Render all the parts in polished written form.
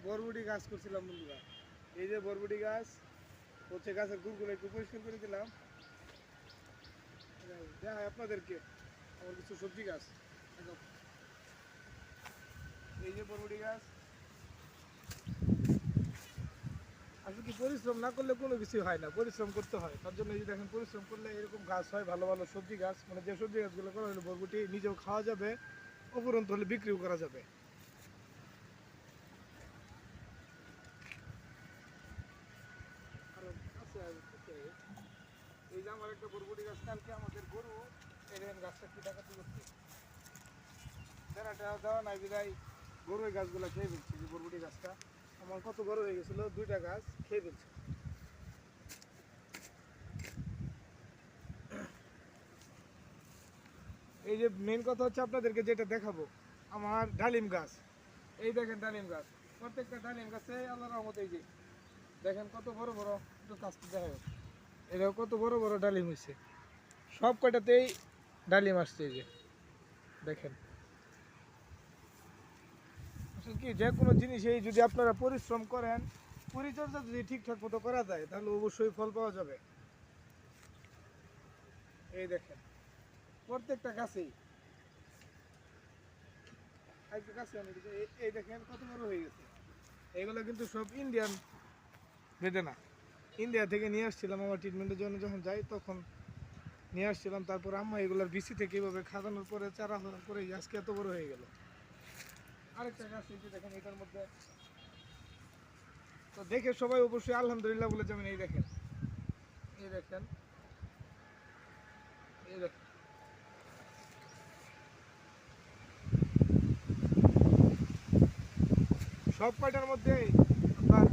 বরবটি গাছ করছিলাম বন্ধুরা। এই যে বরবটি গাছ হচ্ছে, গাছের গুড়গুলো একটু পরিষ্কার করে দিলাম। দেখাই আপনাদেরকে আমার কিছু সবজি গাছ। এই যে বরবটি গাছ, আসলে কি পরিশ্রম না করলে কোনো কিছু হয় না, পরিশ্রম করতে হয়। তার জন্য এই যে দেখেন, পরিশ্রম করলে এরকম গাছ হয়, ভালো ভালো সবজি গাছ। মানে যে সবজি গাছগুলো করা হলো বরবটি, নিজেও খাওয়া যাবে, উপরন্ত হলে বিক্রিও করা যাবে। এই যে আমার একটা বরবটি গাছ, কালকে আমাদের গরু এলেন গাছটা কি ডাকাতি করছে, বেড়াটা দেওয়া নাই বিদায় গরু এই গাছগুলো খেয়ে ফেলছে। যে বরবটি গাছটা আমার কত বড় হয়ে গেছিল, দুইটা গাছ খেয়ে ফেলছে। এই যে মেন কথা হচ্ছে আপনাদেরকে যেটা দেখাবো, আমার ডালিম গাছ। এই দেখেন ডালিম গাছ, প্রত্যেকটা ডালিম গাছে আল্লাহর রহমত। এই যে দেখেন কত বড় বড়, একটু কাছতে দেখা যাচ্ছে, এটা কত বড় বড় ডালিম হয়েছে। সব কয়টাতেই ডালিম আসছে। এই যে দেখেন, আসলে কি যে কোনো জিনিসেই যদি আপনারা পরিশ্রম করেন, পরিচর্যা যদি ঠিকঠাক মতো করা যায়, তাহলে অবশ্যই ফল পাওয়া যাবে। এই দেখেন প্রত্যেকটা গাছেই এই দেখেন কত বড় হয়ে গেছে। এগুলো কিন্তু সব ইন্ডিয়ান বেদেনা, ইন্ডিয়া থেকে নিয়ে আসছিলাম আমার ট্রিটমেন্টের জন্য। যখন যাই তখন নিয়ে আসছিলাম, তারপর আম্মা এগুলোর বিসি থেকে এইভাবে খাওয়ানোর পরে চারা হওয়ার পরে আজকে এত বড় হয়ে গেল। আরেকটা গাছ এই যে দেখেন, এটার মধ্যে তো দেখে সবাই অবশ্যই আলহামদুলিল্লাহ বলে যাবেন। এই দেখেন, এই দেখেন, এই দেখেন, সব কয়টার মধ্যে আপনার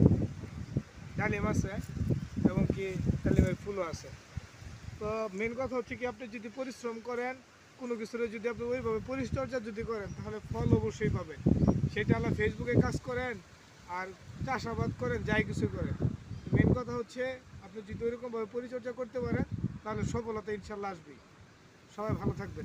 ডালিম আছে এবং কি ডালিমের ফুলও আছে। তো মেন কথা হচ্ছে কি, আপনি যদি পরিশ্রম করেন, কোনো কিছুর যদি আপনি ওইভাবে পরিচর্যা যদি করেন, তাহলে ফল অবশ্যই পাবেন। সেটা আল্লাহ ফেসবুকে কাজ করেন আর চাষাবাদ করেন, যাই কিছু করেন, মেন কথা হচ্ছে আপনি যদি ওইরকমভাবে পরিচর্যা করতে পারেন, তাহলে সফলতা ইনশাল্লাহ আসবেই। সবাই ভালো থাকবেন।